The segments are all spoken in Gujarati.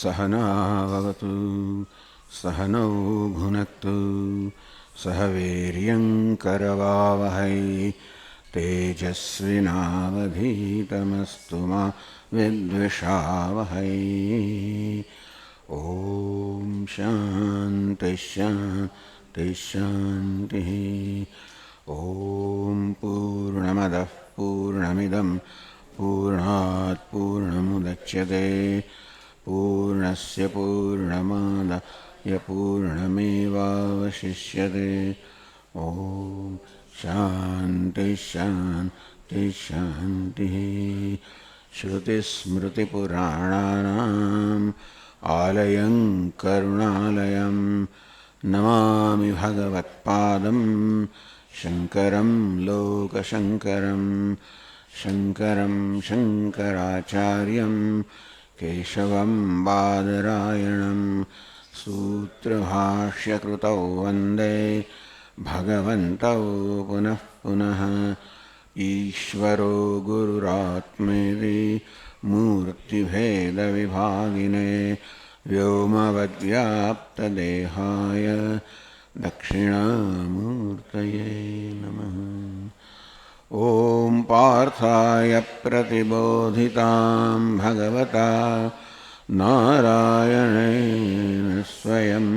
सहनावतु सहनौ भुनक्तु सह वीर्यं करवावहै तेजस्विनावधीतमस्तु मा विद्विषावहै। ॐ शान्ति शान्ति शान्तिः। ॐ पूर्णमदः पूर्णमिदं पूर्णात् पूर्णमुदच्यते पूर्णस्य पूर्णमादाय पूर्णमेवावशिष्यते। ॐ शान्ति शान्ति शान्तिः। श्रुतिस्मृतिपुराणानाम् आलयं करुणालयं नमामि भगवत्पादं शङ्करं लोकशङ्करं। शङ्करं शङ्कराचार्यं केशवं बादरायणं सूत्रभाष्यकृतौ वन्दे भगवन्तौ पुनः पुनः। ईश्वरो गुरुरात्मेति मूर्तिभेदविभागिने व्योमवद्व्याप्तदेहाय दक्षिणामूर्तये नमः। ॐ पार्थाय प्रतिबोधितां भगवता नारायणेन स्वयं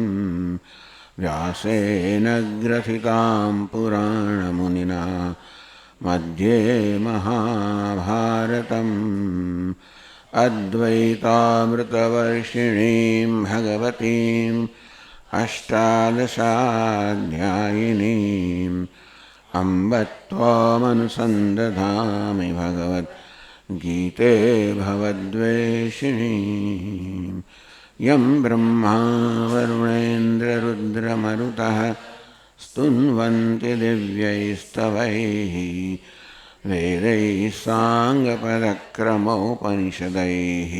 व्यासेन ग्रथितां पुराणमुनिना मध्ये महाभारतम् अद्वैतामृतवर्षिणीं भगवतीम् अष्टादशाध्यायिनीम् अम्ब त्वामनुसन्दधामि भगवद्गीते भवद्वेषिणीम्। यं ब्रह्मा वरुणेन्द्ररुद्रमरुतः स्तुन्वन्ति दिव्यैस्तवैः वेदैः साङ्गपदक्रमोपनिषदैः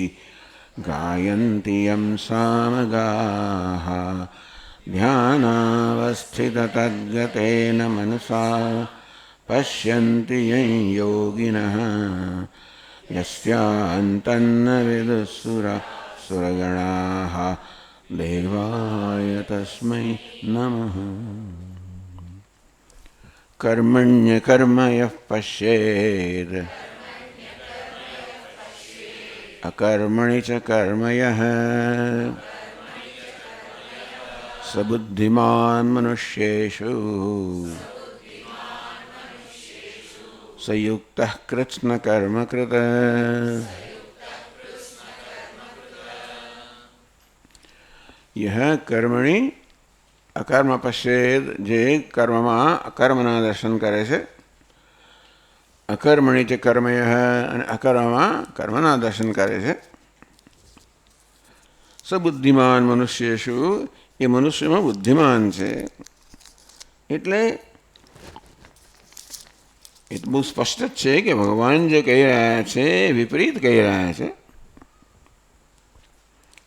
गायन्ति यं सामगाः। ध्यानावस्थिततद्गतेन मनसा पश्यन्ति यं योगिनः यस्यान्तन्न विदुःसुरगणाः देवाय तस्मै नमः। कर्मण्यकर्म यः पश्येत् अकर्मणि च कर्म यः स बुद्धिमान् मनुष्येषु स युक्तः कृत्स्नकर्मकृत्। यह कर्मणि અકર્મ પશ્ચેદ જે કર્મમાં અકર્મના દર્શન કરે છે, અકર્મણિ ચ કર્મય અને અકર્મમાં કર્મના દર્શન કરે છે. સબુદ્ધિમાન મનુષ્યેષુ એ મનુષ્યમાં બુદ્ધિમાન છે. એટલે એ બહુ સ્પષ્ટ જ છે કે ભગવાન જે કહી રહ્યા છે વિપરીત કહી રહ્યા છે.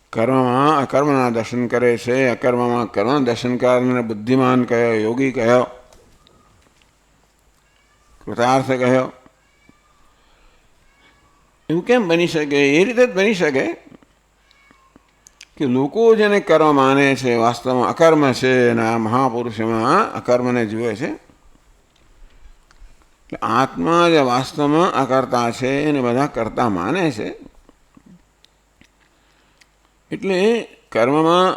કર્મમાં અકર્મના દર્શન કરે છે, અકર્મમાં કર્મના દર્શન કરનાર બુદ્ધિમાન કયો, યોગી કયો, કૃતાર્થ કયો. એવું કેમ બની શકે? એ રીતે જ બની શકે કે લોકો જેને કર્મ માને છે વાસ્તવમાં અકર્મ છે અને આ મહાપુરુષોમાં અકર્મને જુએ છે. એટલે આત્મા જે વાસ્તવમાં અકર્તા છે એને બધા કર્તા માને છે. એટલે કર્મમાં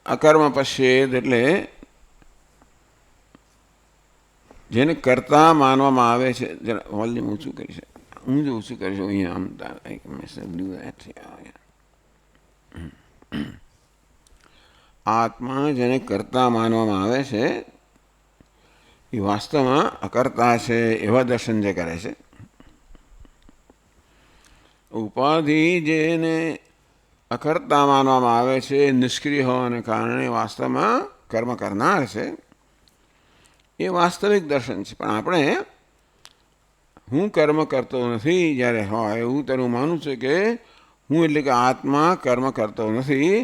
અકર્મ પશ્ચેદ એટલે જેને કર્તા માનવામાં આવે છે. જરા વોલ્યુમ ઊંચું કરી છે, હું જ ઊંચું કરીશું અહીંયા. આત્મા જેને કર્તા માનવામાં આવે છે એ વાસ્તવમાં અકર્તા છે એવા દર્શન જે કરે છે. ઉપાધિ જેને અકર્તા માનવામાં આવે છે નિષ્ક્રિય હોવાને કારણે વાસ્તવમાં કર્મ કરનાર છે એ વાસ્તવિક દર્શન છે. પણ આપણે હું કર્મ કરતો નથી જ્યારે હોય એવું તેનું માનું છે કે હું એટલે કે આત્મા કર્મ કરતો નથી,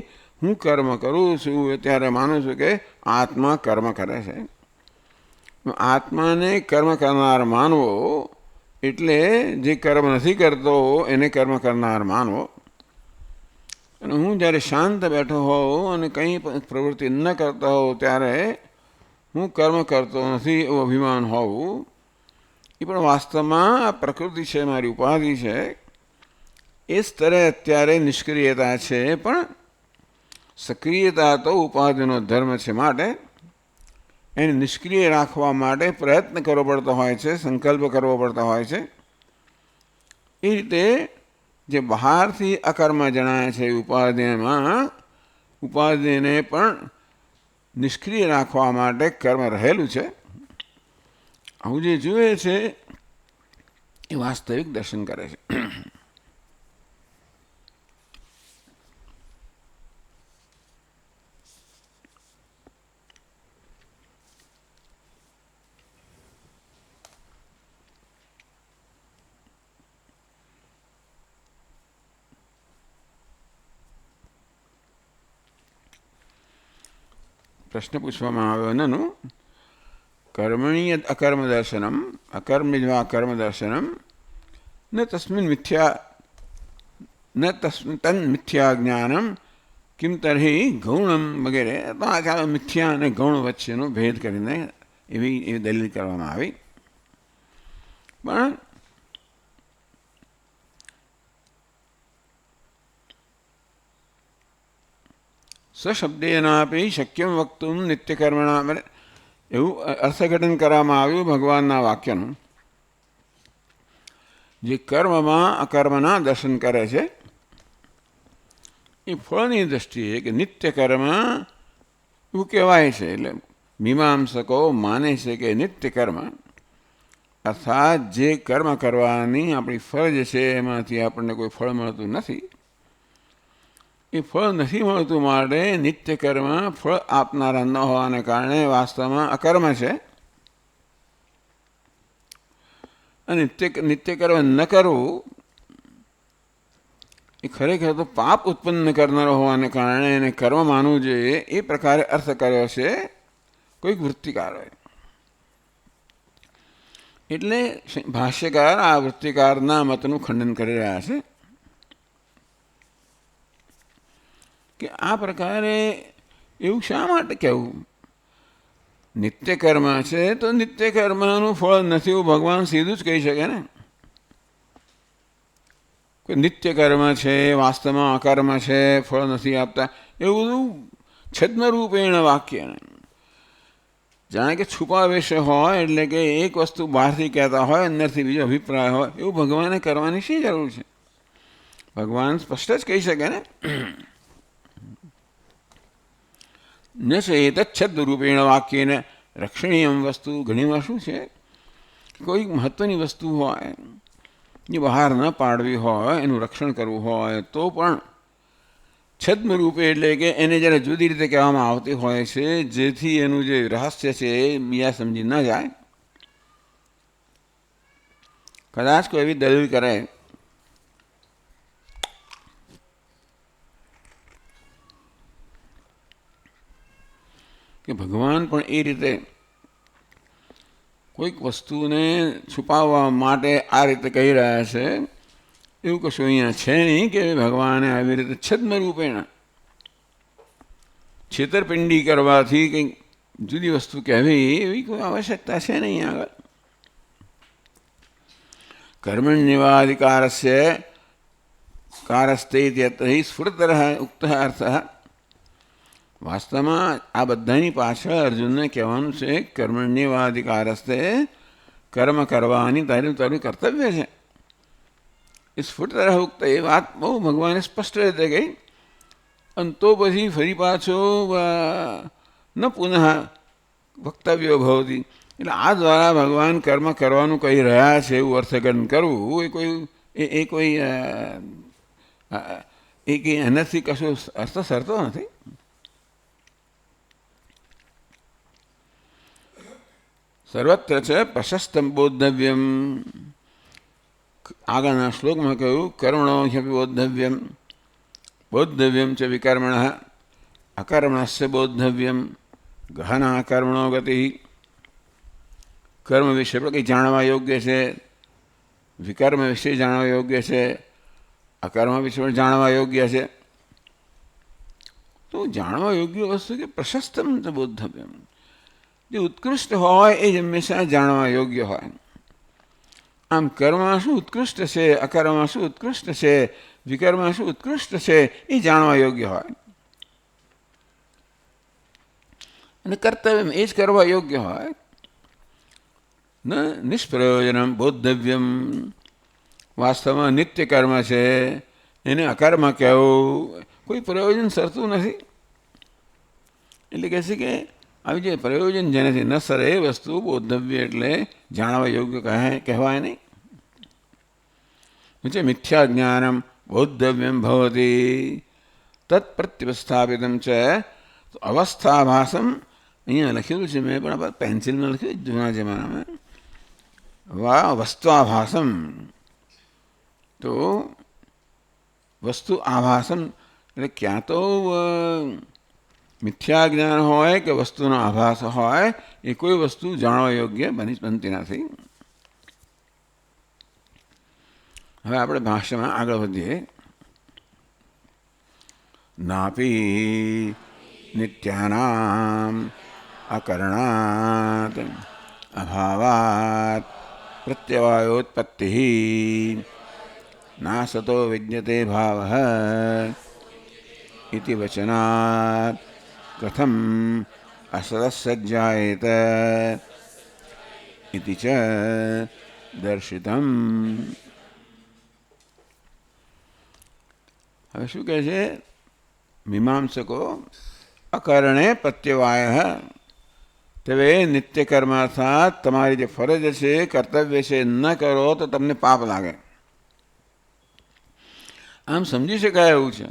હું કર્મ કરું છું ત્યારે માનું છું કે આત્મા કર્મ કરે છે. આત્માને કર્મ કરનાર માનવો એટલે જે કર્મ નથી કરતો એને કર્મ કરનાર માનવો. અને હું જ્યારે શાંત બેઠો હોઉં અને કંઈ પ્રવૃત્તિ ન કરતો હોઉં ત્યારે હું કર્મ કરતો નથી એવું અભિમાન હોવું એ પણ વાસ્તવમાં આ પ્રકૃતિ છે, મારી ઉપાધિ છે. એ સ્તરે અત્યારે નિષ્ક્રિયતા છે, પણ સક્રિયતા તો ઉપાધિનો ધર્મ છે. માટે એને નિષ્ક્રિય રાખવા માટે પ્રયત્ન કરવો પડતો હોય છે, સંકલ્પ કરવો પડતો હોય છે. એ રીતે જે બહારથી અકર્મ જણાય છે ઉપાધિમાં, ઉપાધિને પણ નિષ્ક્રિય રાખવા માટે કર્મ રહેલું છે. આવું જે જુએ છે એ વાસ્તવિક દર્શન કરે છે. પ્રશ્ન પૂછવામાં આવ્યો નનું કર્મણીય અકર્મ દર્શનમ અકર્મજ્વા અકર્મ દર્શનમ ન તસ્મિન મિથ્યા ન તન મિથ્યા જ્ઞાનમ કિમ તર્હિ ગૌણમ વગેરે. તો આ મિથ્યા અને ગૌણ વચ્ચેનો ભેદ કરીને એવી દલીલ કરવામાં આવી. પણ સ્વશબ્દેનાપી શક્યમ વક્તુમ નિત્યકર્મણા એવું અર્થઘટન કરવામાં આવ્યું ભગવાનના વાક્યનું. જે કર્મમાં અકર્મના દર્શન કરે છે એ ફળની દૃષ્ટિએ કે નિત્ય કર્મ એવું કહેવાય છે. એટલે મીમાંસકો માને છે કે નિત્ય કર્મ અર્થાત જે કર્મ કરવાની આપણી ફરજ છે એમાંથી આપણને કોઈ ફળ મળતું નથી. એ ફળ નથી મળતું માટે નિત્ય કર્મ ફળ આપનારા ન હોવાને કારણે વાસ્તવમાં અકર્મ છે. અને નિત્ય કર્મ ન કરવું એ ખરેખર તો પાપ ઉત્પન્ન કરનારો હોવાને કારણે એને કર્મ માનવું જોઈએ. એ પ્રકારે અર્થ કર્યો છે કોઈક વૃત્તિકારોએ. એટલે ભાષ્યકાર આ વૃત્તિકારના મતનું ખંડન કરી રહ્યા છે કે આ પ્રકારે એવું શા માટે કહેવું? નિત્ય કર્મ છે તો નિત્ય કર્મનું ફળ નથી એવું ભગવાન સીધું જ કહી શકે ને. કોઈ નિત્ય કર્મ છે વાસ્તવમાં અકર્મ છે, ફળ નથી આપતા, એવું બધું છદ્મરૂપેણ વાક્ય જાણે કે છુપાવેશ હોય. એટલે કે એક વસ્તુ બહારથી કહેતા હોય, અંદરથી બીજો અભિપ્રાય હોય, એવું ભગવાને કરવાની શી જરૂર છે? ભગવાન સ્પષ્ટ જ કહી શકે ને. ન છે એ તચ્છદ્રૂપેણ વાક્યને રક્ષણીયમ વસ્તુ. ઘણીવાર શું છે, કોઈ મહત્વની વસ્તુ હોય એ બહાર ન પાડવી હોય, એનું રક્ષણ કરવું હોય તો પણ છદ્મરૂપે એટલે કે એને જ્યારે જુદી રીતે કહેવામાં આવતી હોય છે જેથી એનું જે રહસ્ય છે એ બીજા સમજી ન જાય. કદાચ કોઈ એવી દલીલ કરે કે ભગવાન પણ એ રીતે કોઈક વસ્તુને છુપાવવા માટે આ રીતે કહી રહ્યા છે, એવું કશું અહીંયા છે નહીં કે ભગવાને આવી રીતે છદ્મરૂપેણ છેતરપિંડી કરવાથી કંઈક જુદી વસ્તુ કહેવી એવી કોઈ આવશ્યકતા છે નહીં આગળ. કર્મણ્યવાધિકારસ્ય કારસ્તે સ્ફુરતરઃ ઉક્ત અર્થ. વાસ્તવમાં આ બધાની પાછળ અર્જુનને કહેવાનું છે કર્મણ્યવાધિકારસ્તે, કર્મ કરવાની તારું કર્તવ્ય છે. એ સ્ફુટતરઃ ઉક્ત એ વાત બહુ ભગવાને સ્પષ્ટ રીતે કહી. અને તો પછી ફરી પાછો ન પુનઃ વક્તવ્યો ભવતી. એટલે આ દ્વારા ભગવાન કર્મ કરવાનું કહી રહ્યા છે એવું અર્થઘટન કરવું એ કોઈ એનાથી કશું અર્થ સરતો નથી. સર્વત્ર છે પ્રશસ્તમ બોદ્ધવ્યમ. આગળના શ્લોકમાં કહ્યું કર્મણો હ્યપી બોદ્ધવ્યમ, બોદ્ધવ્યમ ચ વિકર્મણ, અકર્મણસ્ય બોદ્ધવ્યમ, ગહના કર્મણો ગતિ. કર્મ વિશે પણ કંઈ જાણવા યોગ્ય છે, વિકર્મ વિશે જાણવા યોગ્ય છે, અકર્મ વિશે પણ જાણવા યોગ્ય છે. તો જાણવા યોગ્ય વસ્તુ કે પ્રશસ્તમ ચ બોદ્ધવ્યમ, જે ઉત્કૃષ્ટ હોય એ જ હંમેશા જાણવા યોગ્ય હોય. આમ કર્મમાં શું ઉત્કૃષ્ટ છે, અકર્મમાં શું ઉત્કૃષ્ટ છે, વિકર્મમાં શું ઉત્કૃષ્ટ છે એ જાણવા યોગ્ય હોય. અને કર્તવ્ય એ જ કરવા યોગ્ય હોય. ન નિષ્પ્રયોજનમ બોદ્ધવ્યમ, વાસ્તવમાં નિત્ય કર્મ છે એને અકર્મ કહેવું કોઈ પ્રયોજન સરતું નથી. એટલે કહે છે કે આવી જે પ્રયોજન જેનાથી ન સરે એ વસ્તુ બોદ્ધવ્ય એટલે જાણવા યોગ્ય કહેવાય નહીં. મિથ્યા જ્ઞાનમ બોદ્ધવ્યમ ભવતી તત્પ્રત્યવસ્થાપિતમ છે. તો અવસ્થાભાસમ અહીંયા લખેલું છે, મેં પણ પેન્સિલમાં લખ્યું જૂના જમાનામાં, વા વસ્ત્વાભાસમ. તો વસ્તુ આભાસમ એટલે ક્યાં તો મિથ્યા જ્ઞાન હોય કે વસ્તુનો આભાસ હોય, એ કોઈ વસ્તુ જાણવા યોગ્ય બનતી નથી. હવે આપણે ભાષ્યમાં આગળ વધીએ. નાપી નિત્યાનામ અકરણાત અભાવાત પ્રત્યવાયોત્પત્તિ ના સતો વિજ્ઞતે ભાવઃ ઇતિ વચનાત કથમ અસદસજ્જાયેત ઇતિ ચ દર્શિતમ. હવે શું કહે છે મીમાંસકો? અકરણે પ્રત્યવાય, હવે નિત્ય કર્મ અર્થાત તમારી જે ફરજ છે, કર્તવ્ય છે, ન કરો તો તમને પાપ લાગે. આમ સમજી શકાય એવું છે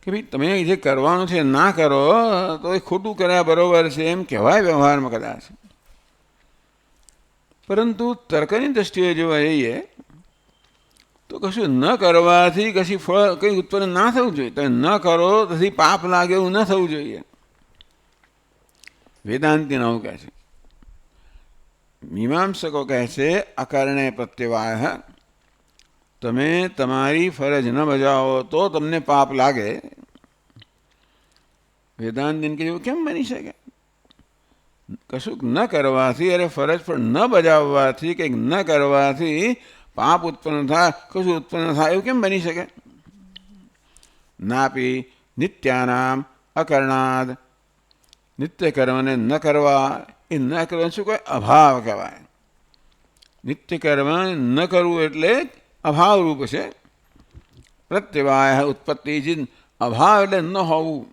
કે ભાઈ તમે જે કરવાનું છે ના કરો તો એ ખોટું કર્યા બરોબર છે એમ કહેવાય વ્યવહારમાં કદાચ, પરંતુ તર્કની દ્રષ્ટિએ જોવા જઈએ તો કશું ન કરવાથી કશી ફળ કંઈ ઉત્પન્ન ના થવું જોઈએ. તમે ન કરો તેથી પાપ લાગે એવું ન થવું જોઈએ. વેદાંતિ નવું કહે છે. મીમાંસકો કહે છે અકારણે પ્રત્યવાય, તમે તમારી ફરજ ન બજાવો તો તમને પાપ લાગે. વેદાંતિને કે એવું કેમ બની શકે? કશુંક ન કરવાથી, અરે ફરજ પણ ન બજાવવાથી, કંઈક ન કરવાથી પાપ ઉત્પન્ન થાય, કશું ઉત્પન્ન થાય એવું કેમ બની શકે? નાપી નિત્યાનામ અકરણાદ, નિત્ય કર્મને ન કરવા, એ ન કરવાનું શું કહેવાય? અભાવ કહેવાય. નિત્ય કર્મ ન કરવું એટલે અભાવરૂપ છે. પ્રત્યવાય ઉત્પત્તિ, અભાવ એટલે ન હોવું.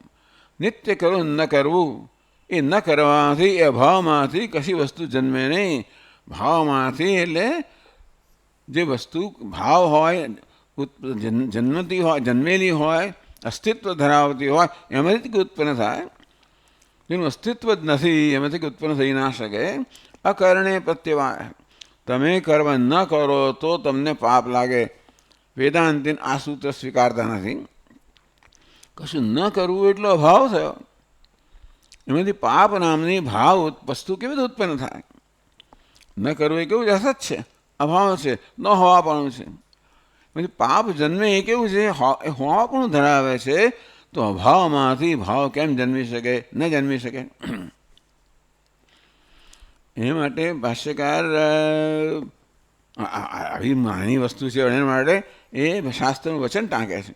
નિત્ય કરવું ન કરવું, એ ન કરવાથી, એ અભાવમાંથી કશી વસ્તુ જન્મે નહીં. ભાવમાંથી એટલે જે વસ્તુ ભાવ હોય, જન્મતી હોય, જન્મેલી હોય, અસ્તિત્વ ધરાવતી હોય, એમાંથી કંઈ ઉત્પન્ન થાય. જેનું અસ્તિત્વ જ નથી એમાંથી કંઈ ઉત્પન્ન થઈ ના શકે. અકરણે પ્રત્યવાય, તમે કર્મ ન કરો તો તમને પાપ લાગે. વેદાંતિન આ સૂત્ર સ્વીકારતા નથી. કશું ન કરવું એટલો અભાવ થયો, એમાંથી પાપ નામની ભાવ વસ્તુ કેવી રીતે ઉત્પન્ન થાય? ન કરવું એ કેવું છે? અસત છે, અભાવ છે, ન હોવાપણું છે. પછી પાપ જન્મે એ કેવું છે? એ હોવાપણું ધરાવે છે. તો અભાવમાંથી ભાવ કેમ જન્મી શકે? ન જન્મી શકે. એ માટે ભાષ્યકાર આવી નાની વસ્તુ છે એના માટે એ શાસ્ત્રનું વચન ટાંકે છે.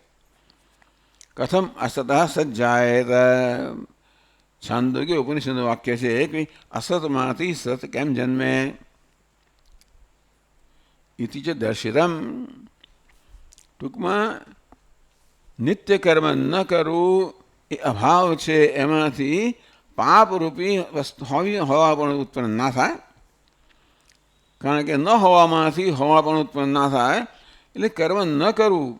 કથમ અસત સજ્જાયેત, છાંદોગ્ય ઉપનિષદનું વાક્ય છે કે અસતમાંથી સત કેમ જન્મે? ઇતિ ચ દર્શિતમ, ટૂંકમાં નિત્ય કર્મ ન કરવું એ અભાવ છે, એમાંથી પાપરૂપી વસ્તુ હોવા પણ ઉત્પન્ન ના થાય. કારણ કે ન હોવામાંથી હોવા પણ ઉત્પન્ન ના થાય, એટલે કર્મ ન કરવું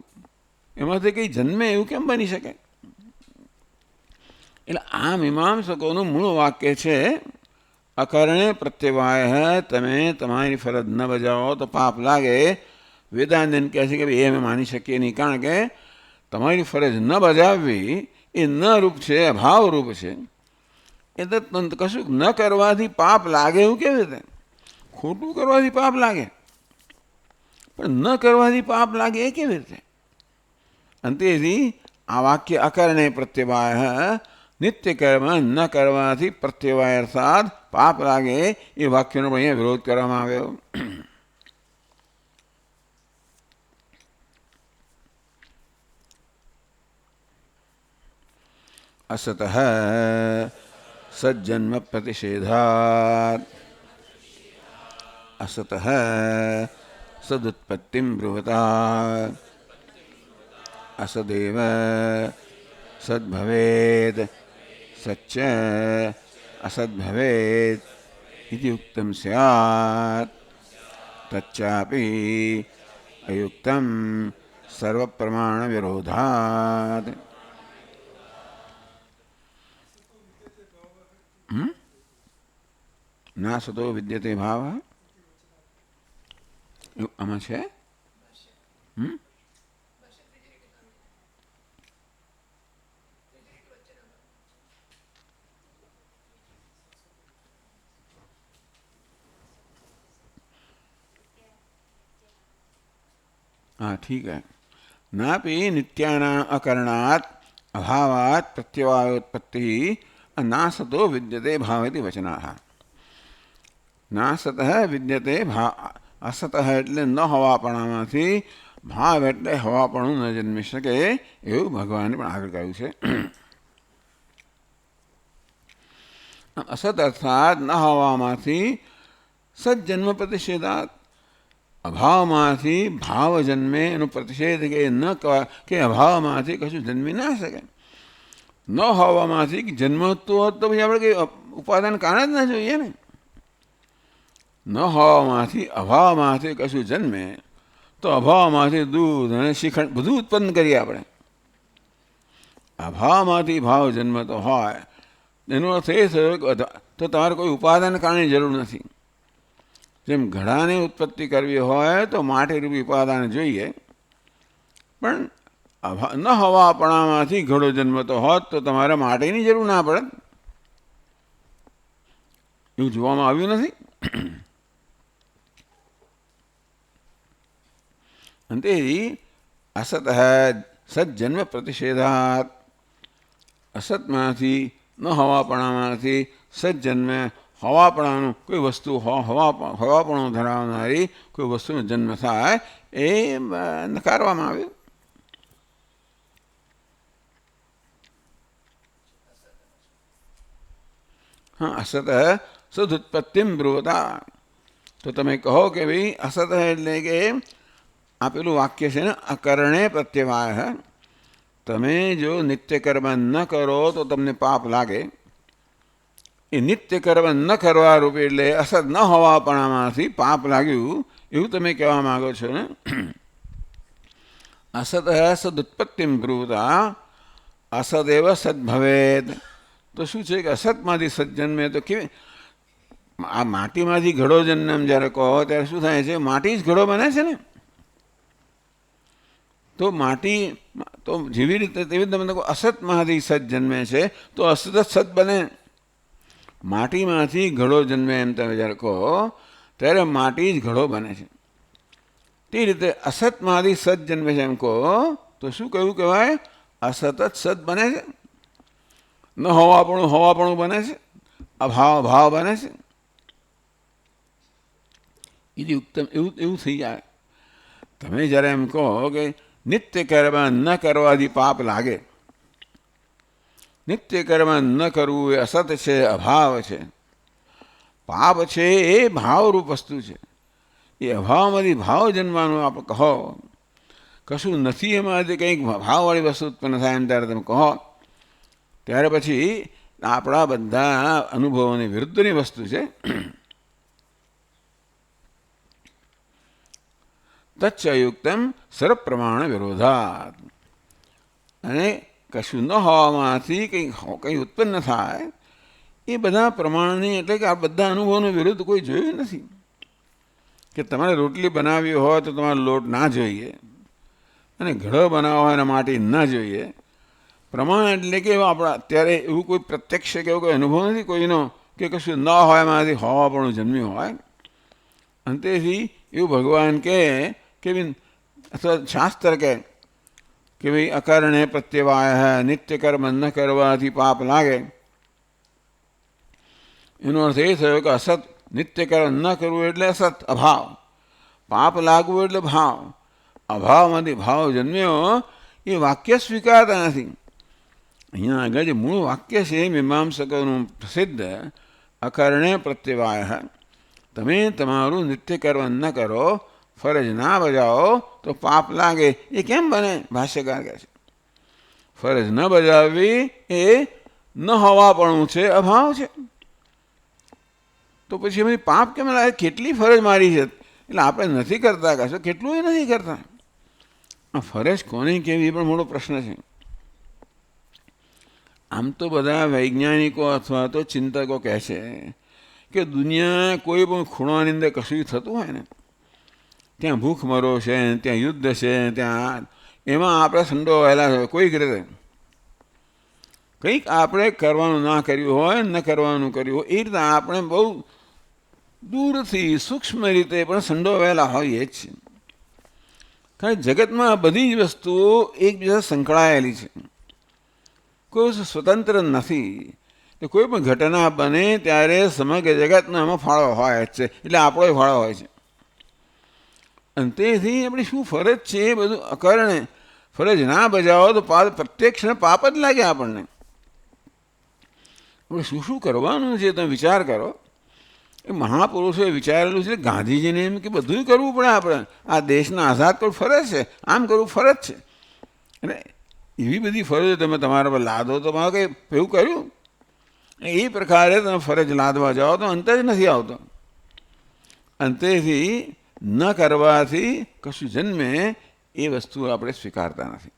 એમાંથી કંઈ જન્મે એવું કેમ બની શકે? એટલે આ મીમાંસકોનું મૂળ વાક્ય છે અકરણે પ્રત્યવાય, તમે તમારી ફરજ ન બજાવો તો પાપ લાગે. વેદાંતને કહે છે કે ભાઈ એ અમે માની શકીએ નહીં, કારણ કે તમારી ફરજ ન બજાવવી એ ન રૂપ છે, અભાવ રૂપ છે. એ તો કશું ન કરવાથી પાપ લાગે એવું કેવી રીતે? ખોટું કરવાથી પાપ લાગે, પણ ન કરવાથી પાપ લાગે એ કેવી રીતે? અંતેથી આ વાક્ય અકરણે પ્રત્યવાય નિત્ય કર્મ ન કરવાથી પ્રત્યવાય અર્થાત પાપ લાગે એ વાક્યનો પણ અહીંયા વિરોધ કરવામાં આવ્યો. असत सज्जन्म प्रतिषेधात् असत सदुत्पत्ति ब्रुवतात् असदेव सद्भवेत् सच्च असद्भवेत् इति उक्तं स्यात् तच्चापि अयुक्तं सर्वप्रमाणविरोधात्. ના સતો વિદ્યતે ભાવ આમાં છે. हाँ ठीक है. नापि नित्यानां अकरणात् अभावात् प्रत्यवायोत्पत्ति नासतो विद्यते भावेति वचनाः. नासतः विद्यते भाव असतः એટલે ન હોવાપણામાંથી ભાવ એટલે હોવાપણું ન જન્મી શકે એવું ભગવાને પણ આગળ કહ્યું છે. અસત અર્થાત ન હોવામાંથી સજન્મ પ્રતિષેધાત અભાવમાંથી ભાવ જન્મે એનો પ્રતિષેધ કે અભાવમાંથી કશું જન્મી ના શકે. ન હોવામાંથી જન્મતું હોત તો પછી આપણે કંઈ ઉપાદાન કારણ જ ના જોઈએ ને. ન હોવામાંથી અભાવમાંથી કશું જન્મે તો અભાવમાંથી દૂધ અને શ્રીખંડ બધું ઉત્પન્ન કરીએ આપણે. અભાવમાંથી ભાવ જન્મતો હોય એનો અર્થ એ થયો કે તો તમારે કોઈ ઉપાદાન કારણની જરૂર નથી. જેમ ઘડાની ઉત્પત્તિ કરવી હોય તો માટીરૂપી ઉપાદાન જોઈએ, પણ ન હોવાપણામાંથી ઘડો જન્મતો હોત તો તમારે માટીની જરૂર ના પડે. એવું જોવામાં આવ્યું નથી. અંતે અસત સજન્મ પ્રતિષેધાત અસતમાંથી ન હોવાપણામાંથી સજન્મ હવાપણાનું કોઈ વસ્તુ હવાપણું ધરાવનારી કોઈ વસ્તુનો જન્મ થાય એ નકારવામાં આવ્યું. હા અસત સદુત્પત્તિમ બ્રુવતા. તો તમે કહો કે ભાઈ અસત એટલે કે આપેલું વાક્ય છે ને અકરણે પ્રત્યવાય. તમે જો નિત્ય કર્મ ન કરો તો તમને પાપ લાગે. એ નિત્ય કર્મ ન કરવા રૂપે એટલે અસદ ન હોવાપણામાંથી પાપ લાગ્યું એવું તમે કહેવા માગો છો ને. અસત સદુત્પત્તિમ બ્રુવતા અસદેવ સદભવેદ. તો શું છે કે અસતમાંથી સદ જન્મે તો કેવી આ માટીમાંથી ઘડો જન્મ જ્યારે કહો ત્યારે શું થાય છે? માટી જ ઘડો બને છે ને. તો માટી તો જેવી રીતે તેવી રીતે તમે અસતમાંથી સદ જન્મે છે તો અસત જ સત બને. માટીમાંથી ઘડો જન્મે એમ તમે જ્યારે કહો ત્યારે માટી જ ઘડો બને છે. તે રીતે અસતમાંથી સત જન્મે છે એમ કહો તો શું કહ્યું કહેવાય? અસત જ સત બને છે. ન હોવાપણું બને છે. અભાવ બને છે. એ ઉત્તમ એવું થઈ જાય. તમે જ્યારે એમ કહો કે નિત્ય કર્મ ન કરવાથી પાપ લાગે. નિત્ય કર્મ ન કરવું એ અસત છે, અભાવ છે. પાપ છે એ ભાવરૂપ વસ્તુ છે. એ અભાવમાંથી ભાવ જન્મવાનું આપણે કહો. કશું નથી એમાંથી કંઈક ભાવવાળી વસ્તુ ઉત્પન્ન થાય એમ ત્યારે તમે કહો ત્યારે પછી આપણા બધા અનુભવોની વિરુદ્ધની વસ્તુ છે. તચ્ચયુક્તમ સર્વપ્રમાણ વિરોધાત. અને કશું ન હોવામાંથી કંઈ ઉત્પન્ન થાય એ બધા પ્રમાણની એટલે કે આ બધા અનુભવનો વિરુદ્ધ કોઈ જોયું નથી. કે તમારે રોટલી બનાવવી હોય તો તમારે લોટ ના જોઈએ અને ઘડો બનાવવો હોય અને માટી ના જોઈએ. પ્રમાણ એટલે કે આપણા અત્યારે એવું કોઈ પ્રત્યક્ષ કે એવો કોઈ અનુભવ નથી કોઈનો કે કશું ન હોય એમાંથી હોવાપણું જન્મ્યું હોય. અંતેથી એવું ભગવાન કે અથવા શાસ્ત્ર કે કે ભાઈ અકારણે પ્રત્યવાય નિત્ય કર્મ ન કરવાથી પાપ લાગે, એનો અર્થ એ થયો કે અસત નિત્ય કર્મ ન કરવું એટલે અસત, અભાવ. પાપ લાગવું એટલે ભાવ. અભાવમાંથી ભાવ જન્મ્યો, એ વાક્ય સ્વીકારતા નથી. અહીંયા આગળ જે મૂળ વાક્ય છે મીમાંસકોનું પ્રસિદ્ધ, અકારણે પ્રત્યવાય, તમે તમારું નિત્ય કર્મ ન કરો, ફરજ ના બજાવો તો પાપ લાગે. એ કેમ બને? ભાષ્યકાર કહે છે ફરજ ન બજાવવી એ ન હોવાપણું છે, અભાવ છે. તો પછી અમે પાપ કેમ લાગે? કેટલી ફરજ મારી છે, એટલે આપણે નથી કરતા કશો, કેટલું એ નથી કરતા. આ ફરજ કોને કેવી એ પણ મોટો પ્રશ્ન છે. આમ તો બધા વૈજ્ઞાનિકો અથવા તો ચિંતકો કહે છે કે દુનિયા કોઈ પણ ખૂણાની અંદર કશું થતું હોય ને, ત્યાં ભૂખમરો છે, ત્યાં યુદ્ધ છે, ત્યાં એમાં આપણે સંડોવાયેલા છે. કોઈક રીતે કંઈક આપણે કરવાનું ના કર્યું હોય, ન કરવાનું કર્યું હોય, એ રીતે આપણે બહુ દૂરથી સૂક્ષ્મ રીતે પણ સંડોવાયેલા હોઈએ જ છે. કારણ જગતમાં બધી જ વસ્તુઓ એકબીજા સંકળાયેલી છે, કોઈ સ્વતંત્ર નથી. તો કોઈ પણ ઘટના બને ત્યારે સમગ્ર જગતનો એમાં ફાળો હોય જ છે, એટલે આપણો ફાળો હોય છે. અને તેથી આપણી શું ફરજ છે એ બધું અકારણે ફરજ ના બજાવો તો પ્રત્યક્ષ પાપ જ લાગે આપણને. આપણે શું શું કરવાનું છે તમે વિચાર કરો. એ મહાપુરુષોએ વિચારેલું છે. ગાંધીજીને એમ કે બધું કરવું પડે, આપણે આ દેશને આઝાદ કરવું ફરજ છે, આમ કરવું ફરજ છે. અને એવી બધી ફરજો તમે તમારા પર લાદો તો મારે કંઈ એવું કર્યું? એ પ્રકારે તમે ફરજ લાદવા જાઓ તો અંત જ નથી આવતો. અંતેથી ન કરવાથી કશું જન્મે એ વસ્તુ આપણે સ્વીકારતા નથી.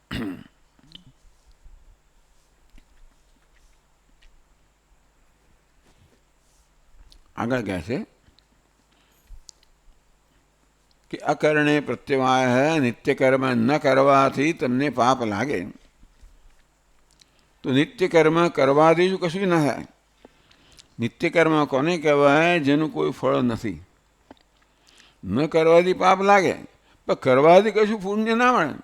આગળ કહે છે કે અકરણે પ્રત્યવાય, નિત્ય કર્મ ન કરવાથી તમને પાપ લાગે. તો નિત્ય કર્મ કરવાથી શું કશું ના થાય? નિત્ય કર્મ કોને કહેવાય? જેનું કોઈ ફળ નથી. ન કરવાથી પાપ લાગે, પણ કરવાથી કશું પુણ્ય ના મળે.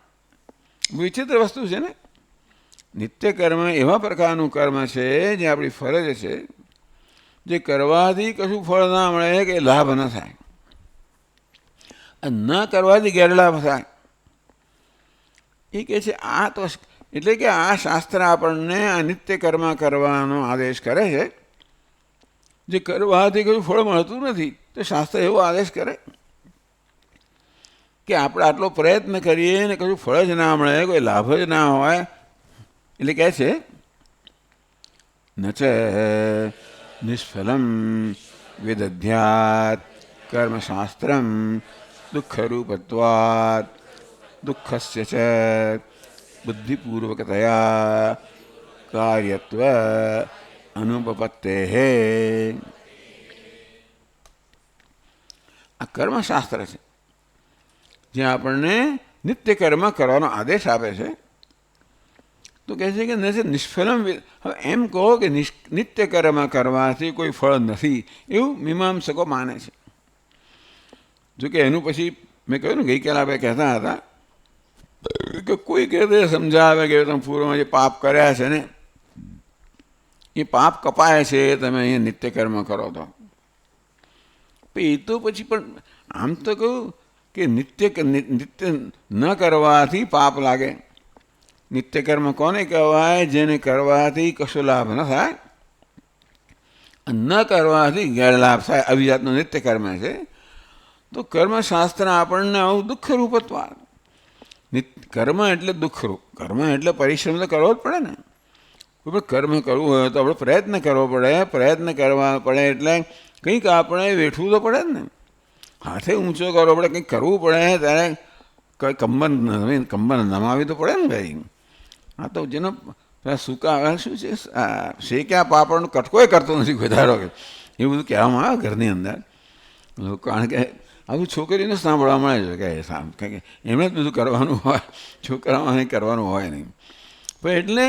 વિચિત્ર વસ્તુ છે ને. નિત્ય કર્મ એવા પ્રકારનું કર્મ છે જે આપણી ફરજ છે, જે કરવાથી કશું ફળ ના મળે, કે લાભ ન થાય. ન કરવાથી ગેરલાભ થાય. એ કહે છે આ તો એટલે કે આ શાસ્ત્ર આપણને આ નિત્ય કર્મ કરવાનો આદેશ કરે છે. જે કરવાથી કશું ફળ મળતું નથી, તો શાસ્ત્ર એવો આદેશ કરે કે આપણે આટલો પ્રયત્ન કરીએ ને કશું ફળ જ ના મળે, કોઈ લાભ જ ના હોય. એટલે કહે છે ન ચ નિષ્ફલમ વિદધ્યાત કર્મશાસ્ત્રમ દુઃખરૂપત્વાત દુઃખસ્ય ચ બુદ્ધિપૂર્વકતયા કાર્યત્વ અનુપપત્તેઃ. આ કર્મશાસ્ત્ર છે જે આપણને નિત્ય કર્મ કરવાનો આદેશ આપે છે. તો કહે છે કે નિષ્ફલમ. હવે એમ કહો કે નિત્ય કર્મ કરવાથી કોઈ ફળ નથી, એવું મીમાંસકો માને છે. જોકે એનું પછી મેં કહ્યું ને ગઈકાલે આપણે કહેતા હતા કે કોઈ રીતે સમજાવે કે તમે પૂર્વમાં જે પાપ કર્યા છે ને એ પાપ કપાય છે, તમે અહીંયા નિત્ય કર્મ કરો તો. એ તો પછી પણ આમ તો કહું કે નિત્ય ન કરવાથી પાપ લાગે. નિત્ય કર્મ કોને કહેવાય? જેને કરવાથી કશો લાભ ન થાય, ન કરવાથી ગેરલાભ થાય. આવી જાતનું નિત્ય કર્મ છે. તો કર્મશાસ્ત્ર આપણને આવું દુઃખરૂપત્વ. કર્મ એટલે દુઃખરૂપ. કર્મ એટલે પરિશ્રમ તો કરવો જ પડે ને. કોઈ પણ કર્મ કરવું હોય તો આપણે પ્રયત્ન કરવો પડે. પ્રયત્ન કરવા પડે એટલે કંઈક આપણે વેઠવું તો પડે જ ને. હાથે ઊંચો કરવો પડે, કંઈક કરવું પડે, ત્યારે કંઈ કંબન નમાવી તો પડે ને ભાઈ. હા તો જેનો સૂકા શું છે, શેક્યા પાપડનો કટકોય કરતો નથી કોઈ ધારો કે એ બધું કહેવામાં આવે ઘરની અંદર. કારણ કે આવું છોકરીને સાંભળવા મળે છે કે એમણે જ બધું કરવાનું હોય, છોકરાઓને કરવાનું હોય નહીં. પણ એટલે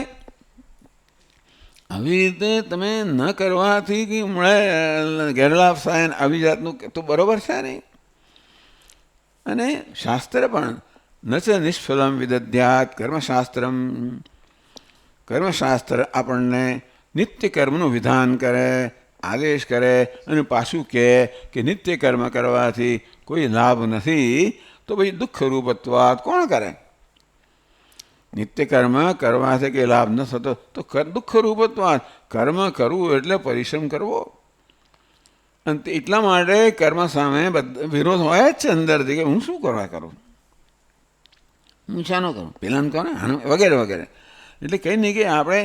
આવી રીતે તમે ન કરવાથી કંઈ મળે ગેરલાભ થાય આવી જાતનું તો બરાબર છે નહીં. અને શાસ્ત્ર પણ ન ચ નિષ્ફલમ વિદધ્યાત કર્મશાસ્ત્રમ. કર્મશાસ્ત્ર આપણને નિત્ય કર્મનું વિધાન કરે, આદેશ કરે અને પાછું કહે કે નિત્ય કર્મ કરવાથી કોઈ લાભ નથી, તો પછી દુઃખરૂપત્વાત કોણ કરે? નિત્ય કર્મ કરવાથી કંઈ લાભ ન થતો તો દુઃખરૂપત્વાત. કર્મ કરવું એટલે પરિશ્રમ કરવો, અને એટલા માટે કર્મ સામે વિરોધ હોય જ છે અંદરથી કે હું શું કરવા કરું, હું શાનો કરું, પેલાને કહો ને આનું વગેરે વગેરે. એટલે કંઈ નહીં કે આપણે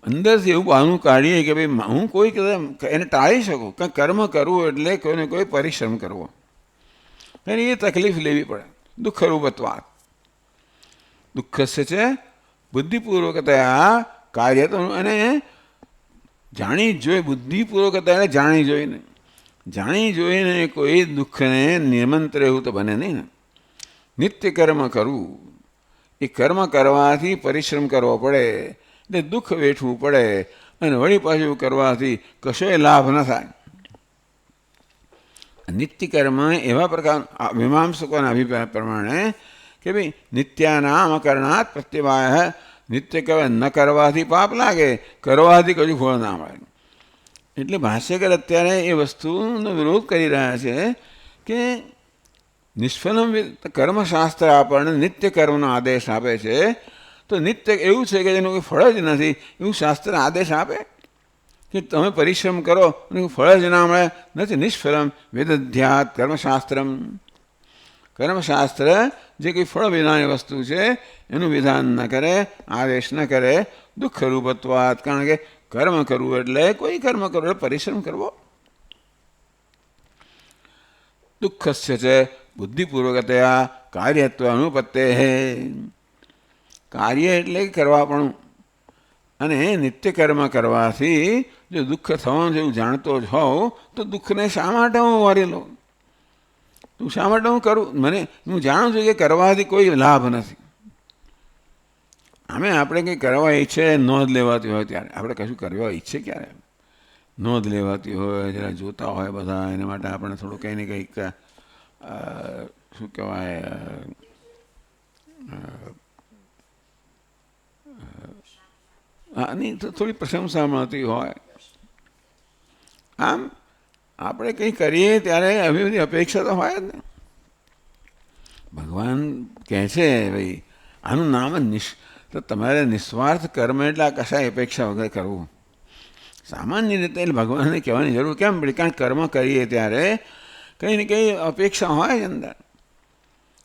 અંદરથી એવું બહાનું કાઢીએ કે ભાઈ હું કોઈ એને ટાળી શકું. કંઈ કર્મ કરવું એટલે કોઈને કોઈ પરિશ્રમ કરવો, એ તકલીફ લેવી પડે. દુઃખરૂપત્વાત. દુઃખસ્ય છે બુદ્ધિપૂર્વકતયા કાર્ય. તો એને જાણી જોઈ, બુદ્ધિપૂર્વકતા એટલે જાણી જોઈને, જાણી જોઈને કોઈ દુઃખને નિમંત્ર એવું તો બને નહીં ને. નિત્ય કર્મ કરવું, એ કર્મ કરવાથી પરિશ્રમ કરવો પડે એટલે દુઃખ વેઠવું પડે, અને વળી પાછું કરવાથી કશોય લાભ ન થાય. નિત્ય કર્મ એવા પ્રકાર મીમાંસકોના અભિપ્રાય પ્રમાણે કે ભાઈ નિત્યાનામ અકરણાત પ્રત્યવાય. નિત્ય કર્મ ન કરવાથી પાપ લાગે, કરવાથી કશું ફળ ના મળે. એટલે ભાષ્યકાર અત્યારે એ વસ્તુનો વિરોધ કરી રહ્યા છે કે નિષ્ફલમ કર્મશાસ્ત્ર આપણને નિત્ય કર્મનો આદેશ આપે છે, તો નિત્ય એવું છે કે જેનું કોઈ ફળ જ નથી એવું શાસ્ત્ર આદેશ આપે કે તમે પરિશ્રમ કરો અને ફળ જ ના મળે. નથી નિષ્ફલમ વેદધ્યાત કર્મશાસ્ત્રમ. કર્મશાસ્ત્ર જે કંઈ ફળ વિનાની વસ્તુ છે એનું વિધાન ન કરે, આદેશ ન કરે. દુઃખરૂપત્વાત. કારણ કે કર્મ કરવું એટલે કોઈ કર્મ કરવું એટલે પરિશ્રમ કરવો. દુઃખસ્ય છે બુદ્ધિપૂર્વકતયા કાર્યત્વ અનુપત્તે. કાર્ય એટલે કરવાપણું, અને નિત્ય કર્મ કરવાથી જો દુઃખ થવાનું એવું જાણતો જ હોઉં તો દુઃખને શા માટે હું વારી લઉં? તું શા માટે હું કરું? હું જાણું છું કે કરવાથી કોઈ લાભ નથી. આમે આપણે કંઈ કરવા ઈચ્છે, નોંધ લેવાતી હોય ત્યારે આપણે કશું કરવા ઈચ્છે ક્યારે? નોંધ લેવાતી હોય, જરા જોતા હોય બધા, એના માટે આપણે થોડું કંઈ ને કંઈક શું કહેવાય આની થોડી પ્રશંસા મળતી હોય. આમ આપણે કંઈ કરીએ ત્યારે આવી બધી અપેક્ષા તો હોય જ ને. ભગવાન કહે છે ભાઈ આનું નામ જ તો તમારે નિસ્વાર્થ કર્મ એટલે આ કશાય અપેક્ષા વગર કરવું. સામાન્ય રીતે ભગવાનને કહેવાની જરૂર કેમ પડી? કારણ કર્મ કરીએ ત્યારે કંઈ ને કંઈ અપેક્ષા હોય જ અંદર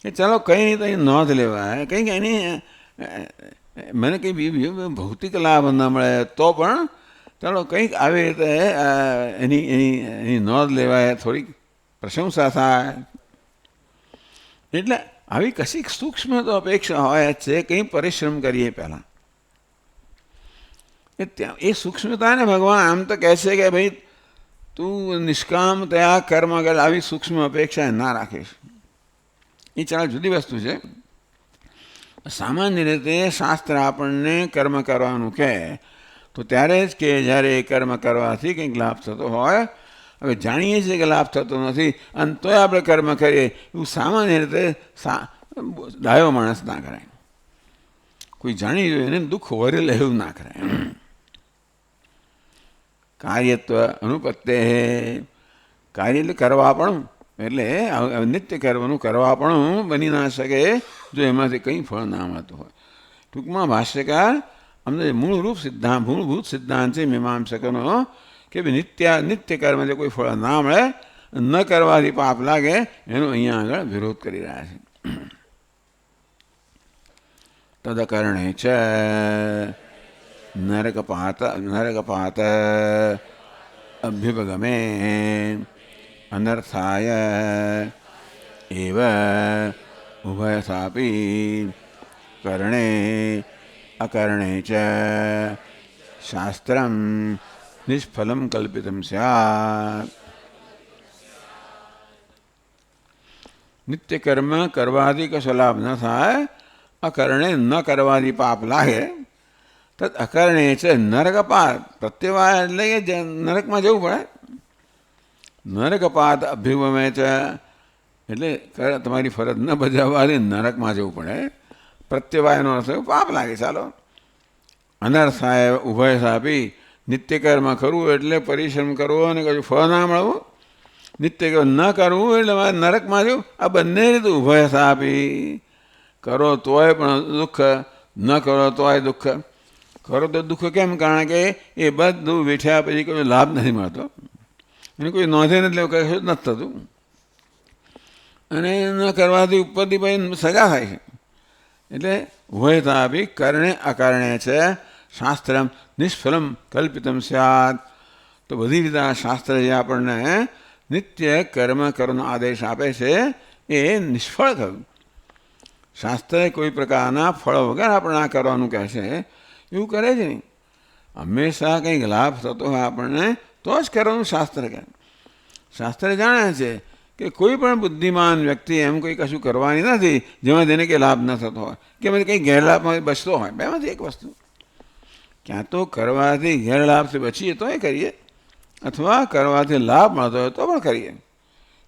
કે ચાલો કંઈ નહીં તો એ નોંધ લેવાય, કંઈક એની મને કંઈ ભૌતિક લાભ ન મળે તો પણ ચાલો કંઈક આવી રીતે એની નોંધ લેવાય, થોડીક પ્રશંસા થાય. એટલે આવી કશીક સૂક્ષ્મ તો અપેક્ષા હોય જ છે. કંઈ પરિશ્રમ કરીએ પહેલાં એ સૂક્ષ્મતાને ભગવાન આમ તો કહે છે કે ભાઈ તું નિષ્કામ તયા કર્મ કર. આવી સૂક્ષ્મ અપેક્ષા ના રાખીશ એ ચાલો જુદી વસ્તુ છે. સામાન્ય રીતે શાસ્ત્ર આપણને કર્મ કરવાનું કહે તો ત્યારે જ કે જ્યારે એ કર્મ કરવાથી કંઈક લાભ થતો હોય. હવે જાણીએ છીએ કે લાભ થતો નથી અને તોય આપણે કર્મ કરીએ એવું સામાન્ય રીતે ડાયો માણસ ના કરાય. કોઈ જાણી જોઈને દુઃખ વરેલ એવું ના કરાય. કાર્યત્વ અનુપત્તે. કાર્ય એટલે કરવાપણું, એટલે નિત્ય કર્મનું કરવાપણું બની ના શકે જો એમાંથી કંઈ ફળ ના મળતું હોય. ટૂંકમાં ભાષ્યકાર અમને મૂળભૂત સિદ્ધાંત છે મીમાંસકોનો કે નિત્ય કર્મ જે કોઈ ફળ ના મળે, ન કરવાથી પાપ લાગે, એનો અહીંયા આગળ વિરોધ કરી રહ્યા છે. તદકરણે છે નરકપાત અભ્યુપગમે અનર્થાય એવ ઉભયથાપી કરણે અકરણે ચ શાસ્ત્રમ નિષ્ફલમ કલ્પિતમ સ્યાત. નિત્ય કર્મ કરવાથી કશો લાભ ન થાય, અકરણે ન કરવાથી પાપ લાગે. તદ અકરણે છે નરકપાત. પ્રત્યવાય એટલે કે નરકમાં જવું પડે. નરકપાત અભ્યુગમે છે એટલે તમારી ફરજ ન બજાવવાથી નરકમાં જવું પડે. પ્રત્યવાયનો અર્થ પાપ લાગે. ચાલો અનર્થ થાય ઉભય સાપી નિત્યકર્મ કરવું એટલે પરિશ્રમ કરવો અને કશું ફળ ના મળવું. નિત્યકર્મ ન કરવું એટલે મારે નરકમાં જવું. આ બંને રીતે ઉભય સાપી. કરો તોય પણ દુઃખ, ન કરો તોય દુઃખ. કરો તો દુઃખ કેમ? કારણ કે એ બધું વેઠ્યા પછી કોઈ લાભ નથી મળતો, એને કોઈ નોંધે નથી, કશું નથી થતું. અને ન કરવાથી ઉપરથી પછી સજા થાય છે. એટલે ઉભયતા આપી કરણે અકારણે છે. શાસ્ત્રમ નિષ્ફલમ કલ્પિતમ સ્યાત. તો બધી રીતે આ શાસ્ત્ર જે આપણને નિત્ય કર્મ કરવાનો આદેશ આપે છે એ નિષ્ફળ થયું. શાસ્ત્ર કોઈ પ્રકારના ફળ વગર આપણે આ કરવાનું કહે છે એવું કરે છે નહીં. હંમેશા કંઈક લાભ થતો હોય આપણને તો જ કરવાનું શાસ્ત્ર કહે. શાસ્ત્ર જાણે છે કે કોઈ પણ બુદ્ધિમાન વ્યક્તિ એમ કોઈ કશું કરવાની નથી જેમાં તેને કંઈ લાભ ન થતો હોય કે કંઈ ગેરલાભમાં બચતો હોય. બેમાંથી એક વસ્તુ, ક્યાં તો કરવાથી ગેરલાભથી બચીએ તો એ કરીએ, અથવા કરવાથી લાભ મળતો હોય તો પણ કરીએ.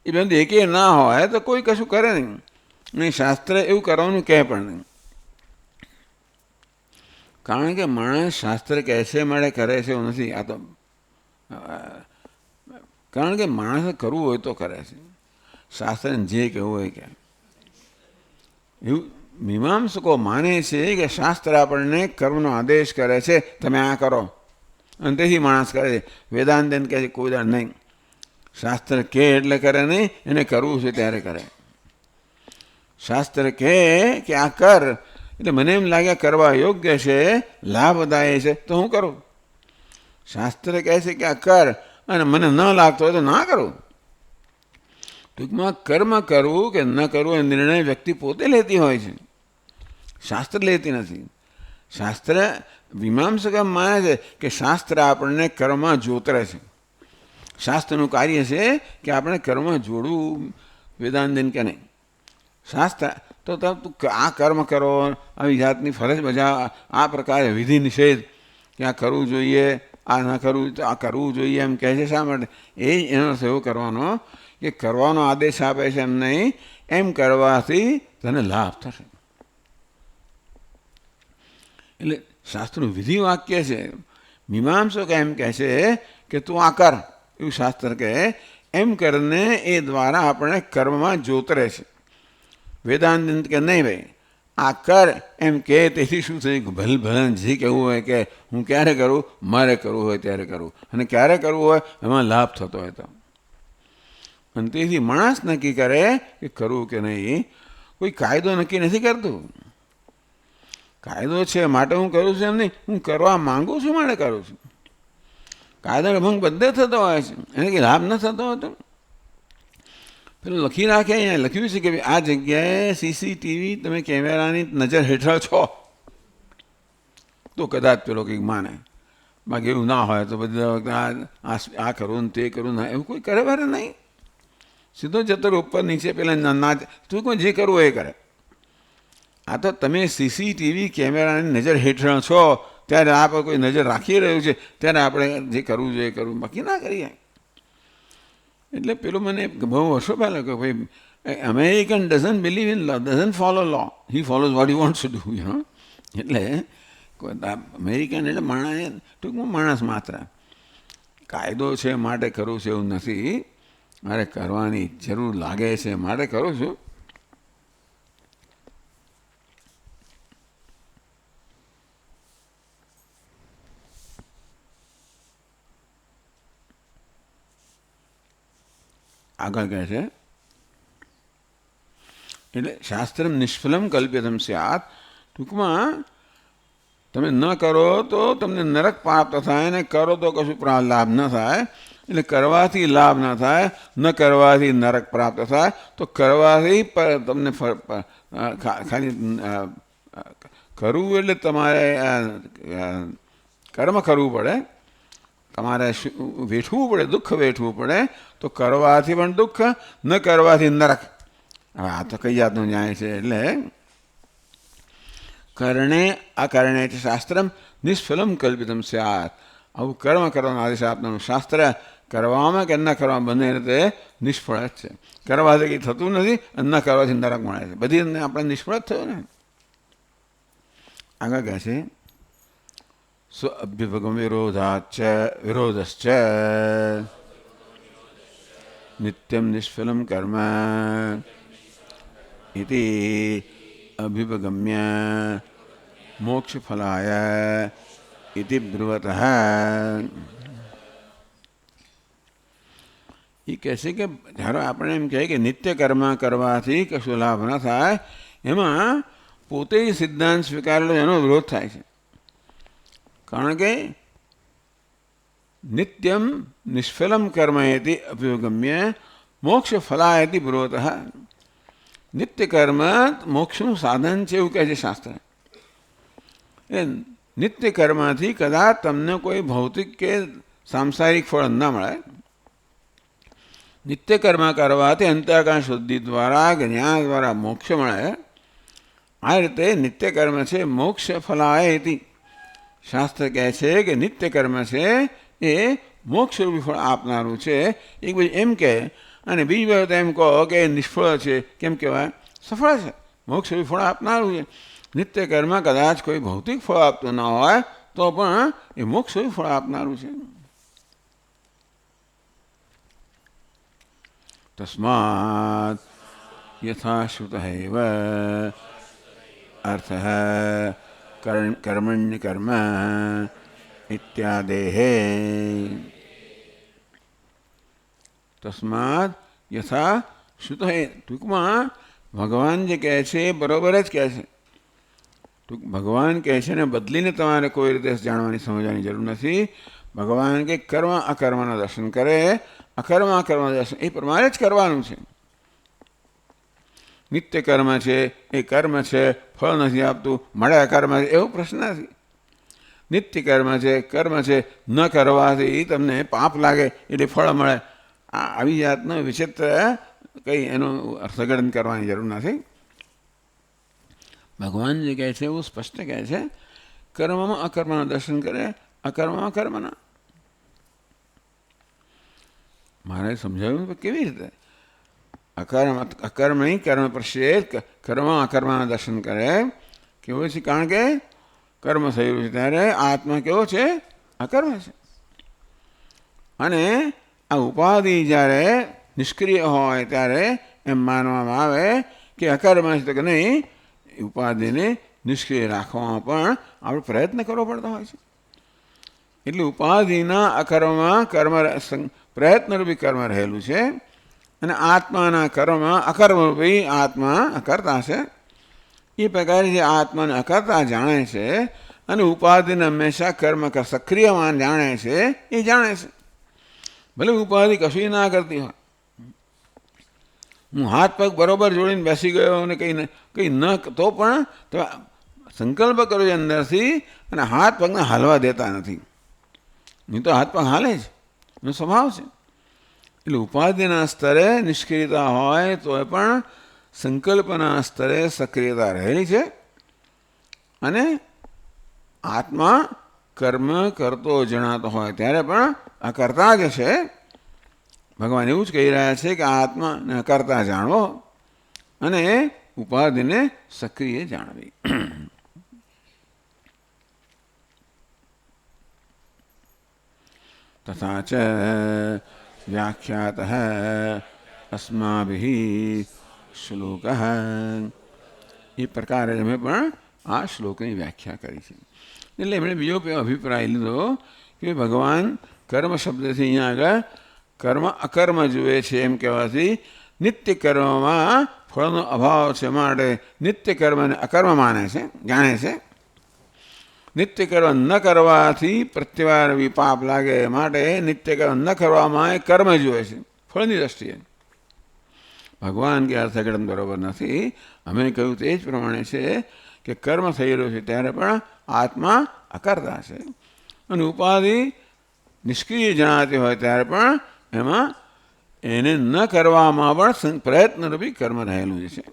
એ બંધ એકે ના હોય તો કોઈ કશું કરે નહીં. નહીં, શાસ્ત્ર એવું કરવાનું કહે પણ નહીં. કારણ કે માણસ શાસ્ત્ર કહે છે માટે કરે છે એવું નથી. આ તો કારણ કે માણસે કરવું હોય તો કરે છે. શાસ્ત્રને જે કહેવું હોય કે એવું મીમાંસકો માને છે કે શાસ્ત્ર આપણને કર્મનો આદેશ કરે છે, તમે આ કરો, અને તેથી માણસ કરે છે. વેદાંત કહે છે કોઈ દર નહીં. શાસ્ત્ર કહે એટલે કરે નહીં, એને કરવું છે ત્યારે કરે. શાસ્ત્ર કહે કે આ કર એટલે મને એમ લાગે કરવા યોગ્ય છે, લાભદાયી છે તો હું કરું. શાસ્ત્ર કહે છે કે આ કર અને મને ન લાગતો હોય તો ના કરું. ટૂંકમાં કર્મ કરવું કે ન કરવું એ નિર્ણય વ્યક્તિ પોતે લેતી હોય છે, શાસ્ત્ર લેતી નથી. શાસ્ત્ર મીમાંસક માને છે કે શાસ્ત્ર આપણને કર્મમાં જોતરે છે. શાસ્ત્રનું કાર્ય છે કે આપણે કર્મમાં જોડવું. વેદાંત કે નહીં, શાસ્ત્ર તો તું આ કર્મ કરો, આવી જાતની ફરજ બજાવ, આ પ્રકારે વિધિ નિષેધ કે આ કરવું જોઈએ, આ ન કરવું, આ કરવું જોઈએ એમ કહે છે. શા માટે? એ એનો અર્થ એવો કરવાનો કે કરવાનો આદેશ આપે છે એમ નહીં, એમ કરવાથી તને લાભ થશે. એટલે શાસ્ત્રનું વિધિ વાક્ય છે. મીમાંસક એમ કહે છે કે તું આ કર, એવું શાસ્ત્ર કહે. એમ કરીને એ દ્વારા આપણે કર્મમાં જોતરે છે. વેદાંત કે નહીં ભાઈ આ કર એમ કે તેથી શું થયું? ભલે ભલે જે કહેવું હોય કે હું ક્યારે કરું, મારે કરવું હોય ત્યારે કરું, અને ક્યારે કરવું હોય એમાં લાભ થતો હોય તો. અને તેથી માણસ નક્કી કરે કે કરવું કે નહીં. કોઈ કાયદો નક્કી નથી કરતું. કાયદો છે માટે હું કરું છું એમ નહીં, હું કરવા માંગુ છું માટે કરું છું. કાયદાનો ભંગ બધે થતો હોય છે, એને કંઈ લાભ ન થતો હતો. પેલું લખી રાખે, અહીંયા લખ્યું છે કે આ જગ્યાએ સીસીટીવી તમે કેમેરાની નજર હેઠળ છો તો કદાચ પેલો કંઈક માને. બાકી એવું ના હોય તો બધા વખતે આ કરવું ને તે કરવું ના, એવું કોઈ કરે બરે નહીં. સીધો જતો ઉપર નીચે પેલા ના તું કોઈ જે કરવું એ કરે. આ તો તમે સીસીટીવી કેમેરાની નજર હેઠળ છો ત્યારે આ પર કોઈ નજર રાખી રહ્યું છે ત્યારે આપણે જે કરવું જોઈએ કરવું, બાકી ના કરીએ. એટલે પેલું મને બહુ વર્ષો પહેલાં કે ભાઈ American doesn't believe in law, doesn't follow law, he follows what he wants to do. એટલે અમેરિકન એટલે માણસ, ટૂંકમાં માણસ માત્ર. કાયદો છે માટે કરું છું એવું નથી, મારે કરવાની જરૂર લાગે છે માટે કરું છું. આગળ કહે છે એટલે શાસ્ત્રમ નિષ્ફલમ કલ્પ્યતમ સ્યાત. ટૂંકમાં તમે ન કરો તો તમને નરક પ્રાપ્ત થાય, ને કરો તો કશું લાભ ન થાય. એટલે કરવાથી લાભ ન થાય, ન કરવાથી નરક પ્રાપ્ત થાય. તો કરવાથી તમને ખાલી કરવું એટલે તમારે કર્મ કરવું પડે, તમારે વેઠવું પડે, દુઃખ વેઠવું પડે. તો કરવાથી પણ દુઃખ, ન કરવાથી નરક. હવે આ તો કઈ જાતનો ન્યાય છે? એટલે કરણે અકરણે શાસ્ત્રમ નિષ્ફલમ કલ્પિતમ સ્યાત. આવું કર્મ કરવાનો આદેશ આપનારું શાસ્ત્ર કરવામાં કે ન કરવામાં બંને રીતે નિષ્ફળ જ છે. કરવાથી કંઈ થતું નથી અને ન કરવાથી નરક મળે છે. બધી રીતે આપણે નિષ્ફળ જ થયો ને. આગળ કહે છે સ્વ અભ્યુપગમ વિરોધશ્ચ નિત્યમ નિષ્ફલમ કર્મ ઇતિ અભ્યુપગમ્ય મોક્ષફલાય ઇતિ બ્રુવતઃ. એ કહે છે કે જ્યારે આપણે એમ કહે કે નિત્ય કર્મ કરવાથી કશું લાભ ન થાય, એમાં પોતે સિદ્ધાંત સ્વીકારેલો એનો વિરોધ થાય છે. કારણ કે નિત્યમ નિષ્ફલમ કર્મ એતિ અભ્યુગમ્ય મોક્ષ ફલાયતિ બ્રુવતઃ. નિત્ય કર્મ મોક્ષનું સાધન છે એવું કહે છે શાસ્ત્ર. એ નિત્ય કર્મથી કદાચ તમને કોઈ ભૌતિક કે સાંસારિક ફળ ન મળે. નિત્ય કર્મ કરવાથી અંતઃકરણ શુદ્ધિ દ્વારા જ્ઞાન દ્વારા મોક્ષ મળે. આ રીતે નિત્ય કર્મ છે મોક્ષ ફલાય ઇતિ. શાસ્ત્ર કહે છે કે નિત્ય કર્મ છે એ મોક્ષરૂપી ફળ આપનારું છે. એક બાજુ એમ કહે અને બીજી બાજુ એમ કહો કે નિષ્ફળ છે. કેમ કહેવાય? સફળ છે, મોક્ષરૂપી ફળ આપનારું છે. નિત્ય કર્મ કદાચ કોઈ ભૌતિક ફળ આપતું ન હોય તો પણ એ મોક્ષરૂપી ફળ આપનારું છે. તસ્માत् યથા શ્રુતઃ એવ અર્થઃ કર્મણ્ય કર્મ ઇત્યાદેઃ. તસ્માत् યથા શ્રુતઃ. ટૂંકમાં ભગવાન જે કહે છે એ બરોબર જ કહે છે. ભગવાન કહે છે ને બદલીને તમારે કોઈ રીતે જાણવાની સમજવાની જરૂર નથી. ભગવાન કે કર્મ અકર્મના દર્શન કરે, અકર્મ અકર્મના દર્શન એ પ્રમાણે જ કરવાનું છે. નિત્ય કર્મ છે એ કર્મ છે, ફળ નથી આપતું, મળે અકર્મ છે એવો પ્રશ્ન નથી. નિત્ય કર્મ છે ન કરવાથી તમને પાપ લાગે એટલે ફળ મળે. આવી જાતનું વિચિત્ર કંઈ એનું અર્થઘટન કરવાની જરૂર નથી. ભગવાન જે કહે છે એવું સ્પષ્ટ કહે છે, કર્મમાં અકર્મના દર્શન કરે, અકર્મમાં કર્મના. મારે સમજાવ્યું કેવી રીતે? અકર્મ નહીં કર્મ પ્રશ્ચેત કર્મ અકર્મના દર્શન કરે. કેવું છે? કારણ કે કર્મ થયું છે ત્યારે આત્મા કેવો છે? અકર્મ છે. અને આ ઉપાધિ જ્યારે નિષ્ક્રિય હોય ત્યારે એમ માનવામાં આવે કે અકર્મ છે. તો કે નહીં, ઉપાધિને નિષ્ક્રિય રાખવામાં પણ આપણે પ્રયત્ન કરવો પડતો હોય છે. એટલે ઉપાધિના અકર્મમાં કર્મ પ્રયત્નરૂપી કર્મ રહેલું છે અને આત્માના કર્મમાં અકર્મરૂપી આત્મા અકર્તા છે. એ પ્રકારે જે આત્માને અકર્તા જાણે છે અને ઉપાધિને હંમેશા કર્મ સક્રિયમાન જાણે છે, એ જાણે છે. ભલે ઉપાધિ કશું ના કરતી હોય. હું હાથ પગ બરોબર જોડીને બેસી ગયો અને કંઈ ન તો પણ સંકલ્પ કર્યો અંદરથી અને હાથ પગને હાલવા દેતા નથી. નહીં તો હાથ પગ હાલે જ, એનો સ્વભાવ છે. એટલે ઉપાધિના સ્તરે નિષ્ક્રિયતા હોય તો એ પણ સંકલ્પના સ્તરે સક્રિયતા રહેલી છે. અને આત્મા કર્મ કરતો જણાતો હોય ત્યારે પણ અકર્તા જ છે. ભગવાન એવું જ કહી રહ્યા છે કે આત્માને અકર્તા જાણવો અને ઉપાધિને સક્રિય જાણવી. તથા ચ વ્યાખ્યાતઃ અસ્માભિઃ શ્લોકઃ. એ પ્રકારે અમે પણ આ શ્લોકની વ્યાખ્યા કરી છે. એટલે એમણે બીજો અભિપ્રાય લીધો કે ભગવાન કર્મ શબ્દથી અહીંયા આગળ કર્મ અકર્મ જુએ છે એમ કહેવાથી નિત્ય કર્મમાં ફળનો અભાવ છે માટે નિત્ય કર્મને અકર્મ માને છે, જાણે છે. નિત્ય કર્મ ન કરવાથી પ્રત્યવાર વિપાપ લાગે માટે નિત્ય કર્મ ન કરવામાં એ કર્મ જુએ છે ફળની દ્રષ્ટિએ. ભગવાન કે અર્થઘટન બરોબર નથી. અમે કહ્યું તે જ પ્રમાણે છે કે કર્મ થઈ રહ્યું છે ત્યારે પણ આત્મા અકર્તા છે અને ઉપાધિ નિષ્ક્રિય જણાતી હોય ત્યારે પણ એમાં એને ન કરવામાં પણ પ્રયત્નરૂપી કર્મ રહેલું છે.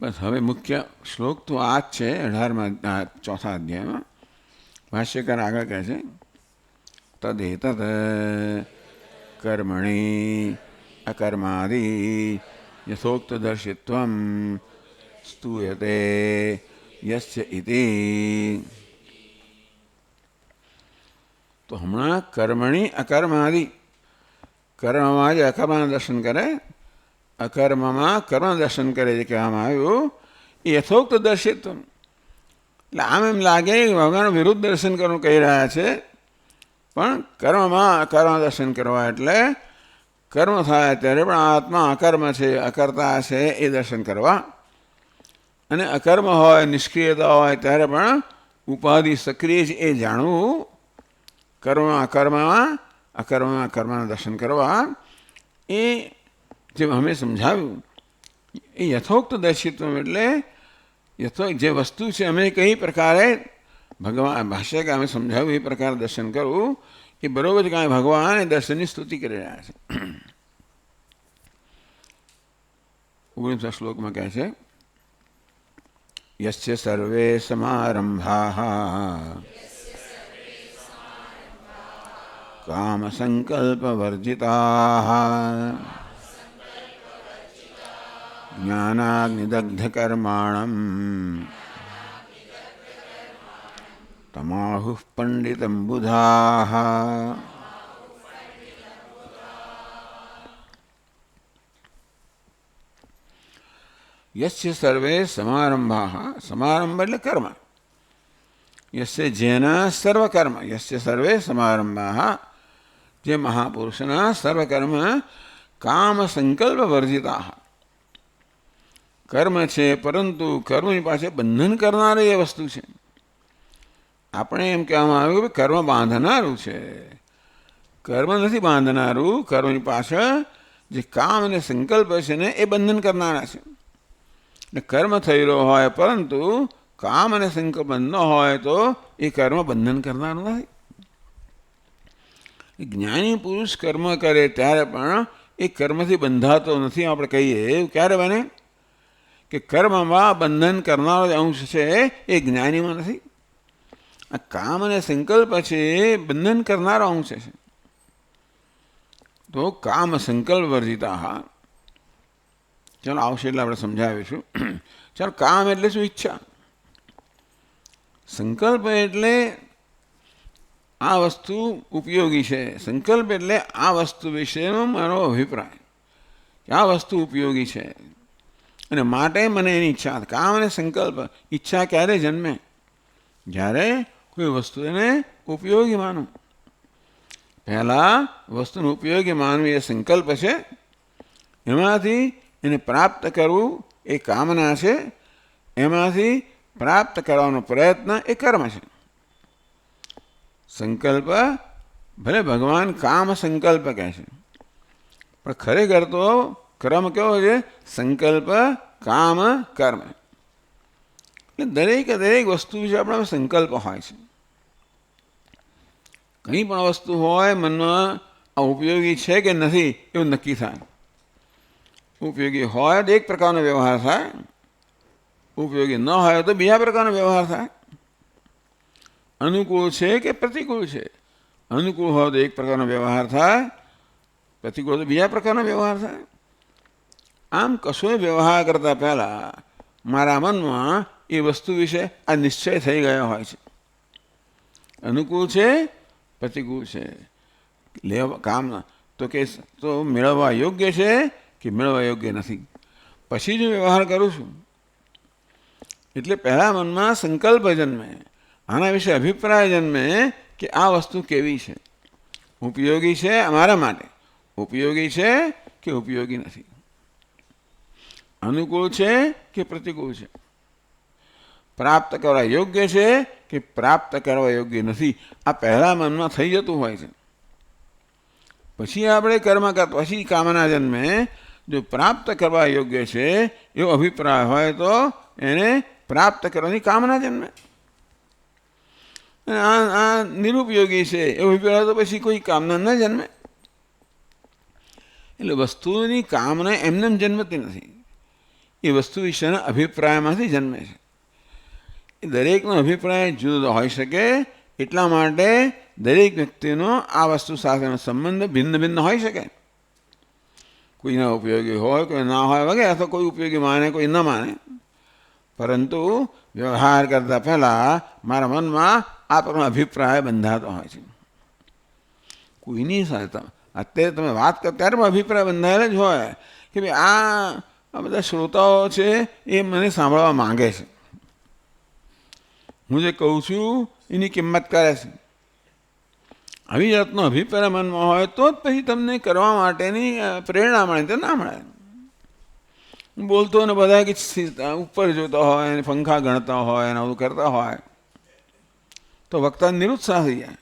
બસ હવે મુખ્ય શ્લોક તો આ જ છે 18માં ચોથા અધ્યાયમાં. ભાષ્યકાર આગળ કહે છે તદેતત કર્મણિ અકર્માદિ યથોક્તદર્શિત્વં સ્તુયતે યસ્ય ઇતિ. તો હમણાં કર્મણિ અકર્માદિ, કર્મમાં જે અકર્મના દર્શન કરે, અકર્મમાં કર્મ દર્શન કરે જે કહેવામાં આવ્યું એ યથોક્ત દર્શિત્વ. એટલે આમ એમ લાગે ભગવાન વિરુદ્ધ દર્શન કરવાનું કહી રહ્યા છે, પણ કર્મમાં અકર્મ દર્શન કરવા એટલે કર્મ થાય ત્યારે પણ આત્મા અકર્મ છે, અકર્તા છે એ દર્શન કરવા, અને અકર્મ હોય નિષ્ક્રિયતા હોય ત્યારે પણ ઉપાધિ સક્રિય છે એ જાણવું. કર્મમાં અકર્મમાં કર્મના દર્શન કરવા, એ જે અમે સમજાવ્યું એ યથોક્ત દર્શિત્વ એટલે જે વસ્તુ છે અમે કઈ પ્રકારે ભગવાન ભાષ્ય કે અમે સમજાવ્યું એ પ્રકારે દર્શન કરવું, એ બરોબર કાંઈ ભગવાન એ દર્શનની સ્તુતિ કરી રહ્યા છે. 19 શ્લોકમાં કહે છે યસ્ય સર્વે સમારંભાઃ કામ સંકલ્પ વર્જિતાઃ જ્ઞાનાગ્નિદગ્ધ કર્માણમ તમાહુઃ પંડિતં બુધાઃ. યસ્ય સર્વે સમારંભાઃ, સમારંભ એટલે કર્મ, યસ્ય જેના સર્વકર્મ, યસ્ય સર્વે સમારંભાઃ જે મહાપુરુષના સર્વકર્મ કામ સંકલ્પ વર્જિતાઃ, કર્મ છે પરંતુ કર્મની પાસે બંધન કરનારી એ વસ્તુ છે. આપણે એમ કહેવામાં આવ્યું કે કર્મ બાંધનારું છે, કર્મ નથી બાંધનારું. કર્મની પાછળ જે કામ અને સંકલ્પ છે ને એ બંધન કરનારા છે. એટલે કર્મ થઈ રહ્યો હોય પરંતુ કામ અને સંકલ્પ બંધ ન હોય તો એ કર્મ બંધન કરનારું નથી. જ્ઞાની પુરુષ કર્મ કરે ત્યારે પણ એ કર્મથી બંધાતો નથી. આપણે કહીએ એવું ક્યારે બને કે કર્મમાં બંધન કરનારો અંશ છે એ જ્ઞાનીમાં નથી. આ કામ અને સંકલ્પ છે એ બંધન કરનારો અંશ છે. તો કામ સંકલ્પ વર્જિતા, ચાલો આવશે એટલે આપણે સમજાવીશું. ચાલો, કામ એટલે શું? ઈચ્છા. સંકલ્પ એટલે આ વસ્તુ ઉપયોગી છે. સંકલ્પ એટલે આ વસ્તુ વિશેનો મારો અભિપ્રાય કે આ વસ્તુ ઉપયોગી છે અને માટે મને એની ઈચ્છા. કામ અને સંકલ્પ, ઈચ્છા ક્યારે જન્મે? જ્યારે કોઈ વસ્તુને ઉપયોગી માનું. પહેલાં વસ્તુને ઉપયોગી માનવી એ સંકલ્પ છે, એમાંથી એને પ્રાપ્ત કરવું એ કામના છે, એમાંથી પ્રાપ્ત કરવાનો પ્રયત્ન એ કર્મ છે. સંકલ્પ ભલે ભગવાન કામ સંકલ્પ કહે છે, પણ ખરેખર તો ક્રમ કેવો છે? સંકલ્પ કામ કર્મ. એટલે દરેક વસ્તુ વિશે આપણા સંકલ્પ હોય છે. કંઈ પણ વસ્તુ હોય મનમાં આ ઉપયોગી છે કે નથી એવું નક્કી થાય. ઉપયોગી હોય તો એક પ્રકારનો વ્યવહાર થાય, ઉપયોગી ન હોય તો બીજા પ્રકારનો વ્યવહાર થાય. અનુકૂળ છે કે પ્રતિકૂળ છે? અનુકૂળ હોય તો એક પ્રકારનો વ્યવહાર થાય, પ્રતિકૂળ તો બીજા પ્રકારનો વ્યવહાર થાય. આમ કશો વ્યવહાર કરતાં પહેલાં મારા મનમાં એ વસ્તુ વિશે આ નિશ્ચય થઈ ગયો હોય છે. અનુકૂળ છે, પ્રતિકૂળ છે, કામ તો મેળવવા યોગ્ય છે કે મેળવવા યોગ્ય નથી, પછી જ વ્યવહાર કરું છું. એટલે પહેલાં મનમાં સંકલ્પ જન્મે, આના વિશે અભિપ્રાય જન્મે કે આ વસ્તુ કેવી છે, ઉપયોગી છે અમારા માટે, ઉપયોગી છે કે ઉપયોગી નથી, અનુકૂળ છે કે પ્રતિકૂળ છે, પ્રાપ્ત કરવા યોગ્ય છે કે પ્રાપ્ત કરવા યોગ્ય નથી. આ પહેલાં મનમાં થઈ જતું હોય છે. પછી આપણે કર્મ કરતા, પછી કામના જન્મે જો પ્રાપ્ત કરવા યોગ્ય છે એવો અભિપ્રાય હોય તો એને પ્રાપ્ત કરવાની કામના જન્મે. આ નિરુપયોગી છે એવો અભિપ્રાય તો પછી કોઈ કામના ન જન્મે. એટલે વસ્તુની કામના એમને જન્મતી નથી. એ વસ્તુ વિશેના અભિપ્રાયમાંથી જન્મે છે. એ દરેકનો અભિપ્રાય જુદો હોઈ શકે, એટલા માટે દરેક વ્યક્તિનો આ વસ્તુ સાથેનો સંબંધ ભિન્ન ભિન્ન હોઈ શકે. કોઈના ઉપયોગી હોય, કોઈ ના હોય વગેરે, અથવા કોઈ ઉપયોગી માને, કોઈ ન માને. પરંતુ વ્યવહાર કરતા પહેલાં મારા મનમાં આ પ્રકારનો અભિપ્રાય બંધાતો હોય છે. કોઈની સાથે અત્યારે તમે વાત કરો ત્યારે પણ અભિપ્રાય બંધાયેલો જ હોય કે ભાઈ આ બધા શ્રોતાઓ છે એ મને સાંભળવા માંગે છે, હું જે કહું છું એની કિંમત કરે છે. આવી જાતનો અભિપ્રાય મનમાં હોય તો જ પછી તમને કરવા માટેની પ્રેરણા મળે, તો ના મળે. બોલતો ને બધા કે ઉપર જોતા હોય અને પંખા ગણતા હોય અને આવું કરતા હોય તો વક્તા નિરુત્સાહ થઈ જાય.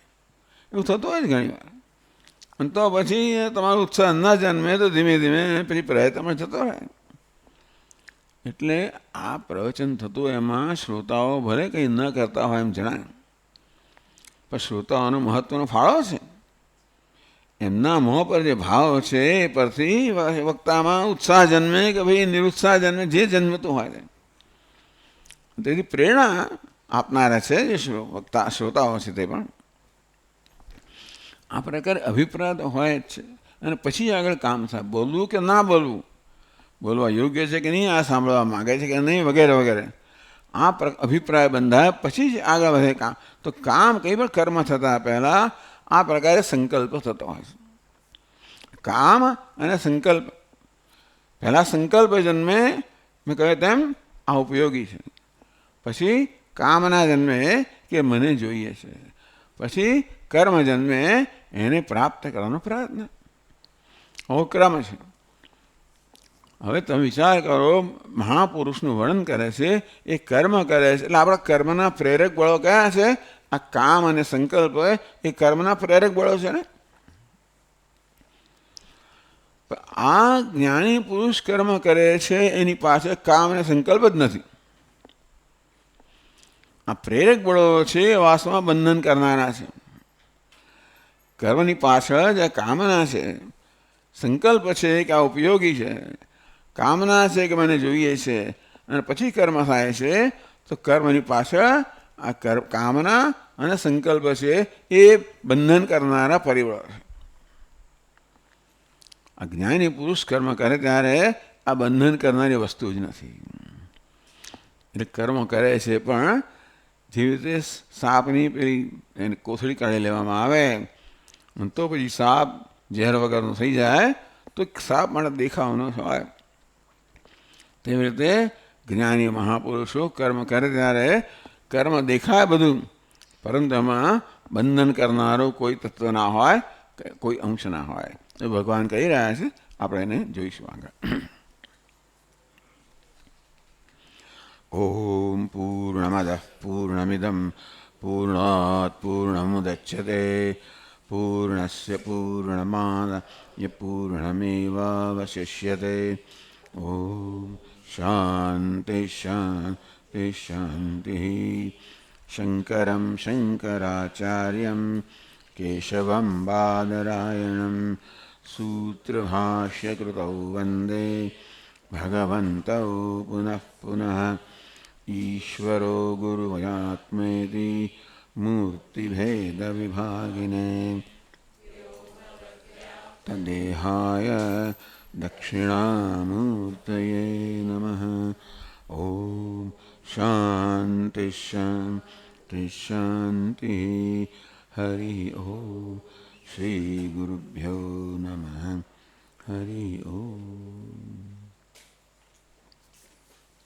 એવું થતું હોય જ ઘણી વાર. અને તો પછી તમારો ઉત્સાહ ના જન્મે તો ધીમે ધીમે પછી પ્રયત્નમાં જતો રહે. એટલે આ પ્રવચન થતું એમાં શ્રોતાઓ ભલે કંઈ ન કરતા હોય એમ જણાય, પણ શ્રોતાઓનો મહત્વનો ફાળો છે. એમના મોં પર જે ભાવ છે એ પરથી વક્તામાં ઉત્સાહ જન્મે કે ભાઈ નિરુત્સાહ જન્મે, જે જન્મતું હોય. તેથી પ્રેરણા આપનારા છે જે શ્રોતાઓ છે તે પણ આ પ્રકારે અભિપ્રાય તો હોય જ છે. અને પછી આગળ કામ થાય, બોલવું કે ના બોલવું, બોલવા યોગ્ય છે કે નહીં, આ સાંભળવા માગે છે કે નહીં, વગેરે વગેરે. આ અભિપ્રાય બંધાય પછી જ આગળ વધે કામ. તો કામ કંઈ પણ કર્મ થતાં પહેલાં આ પ્રકારે સંકલ્પ થતો હોય છે. કામ અને સંકલ્પ, પહેલાં સંકલ્પ જન્મે, મેં કહ્યું તેમ આ ઉપયોગી છે. પછી કામના જન્મે કે મને જોઈએ છે. પછી કર્મ જન્મે એને પ્રાપ્ત કરવાનો પ્રયત્ન. આવો ક્રમ છે. હવે તમે વિચાર કરો, મહાપુરુષનું વર્ણન કરે છે, એ કર્મ કરે છે એટલે આપણા કર્મના પ્રેરક બળો કયા છે? આ કામ અને સંકલ્પ એ કર્મના પ્રેરક બળો છે ને. આ જ્ઞાની પુરુષ કર્મ કરે છે એની પાસે કામ અને સંકલ્પ જ નથી. આ પ્રેરક બળો છે એ વાસ્તવમાં બંધન કરનારા છે. કર્મની પાછળ જે કામના છે, સંકલ્પ છે કે આ ઉપયોગી છે, કામના છે કે મને જોઈએ છે, અને પછી કર્મ થાય છે, તો કર્મની પાછળ આ કામના અને સંકલ્પ છે એ બંધન કરનારા પરિબળો છે. અજ્ઞાની પુરુષ કર્મ કરે ત્યારે આ બંધન કરનારી વસ્તુ જ નથી. એટલે કર્મ કરે છે પણ જેવી રીતે સાપની પેલી એને કોથળી કાઢી લેવામાં આવે તો પછી સાપ ઝેર વગરનો થઈ જાય તો સાપ માટે દેખાવાનો હોય. તેવી રીતે જ્ઞાની મહાપુરુષો કર્મ કરે ત્યારે કર્મ દેખાય બધું, પરંતુ એમાં બંધન કરનારો કોઈ તત્વ ના હોય, કોઈ અંશ ના હોય. એ ભગવાન કહી રહ્યા છે, આપણે એને જોઈશું આગળ. ઓમ પૂર્ણમદ પૂર્ણમિદમ પૂર્ણાત પૂર્ણમુદચ્યતે પૂર્ણસ્ય પૂર્ણમાદાય પૂર્ણમેવાવશિષ્યતે. ઓમ શાંતિ શાંતિ શાંતિ. શંકરં શંકરાચાર્યં કેશવં બાદરાયણં સૂત્રભાષ્યકૃતૌ વંદે ભગવन्तौ પુનઃ પુનઃ. ઈશ્વરો ગુરુવયાત્મેતિ મૂર્તિભેદવિભાગિને તદેહાય દક્ષિણામૂર્તયે નમઃ. ઓમ શાંતિ શાંતિ શાંતિ. હરિ ઓમ. શ્રી ગુરુભ્યો નમઃ. હરિ ઓમ.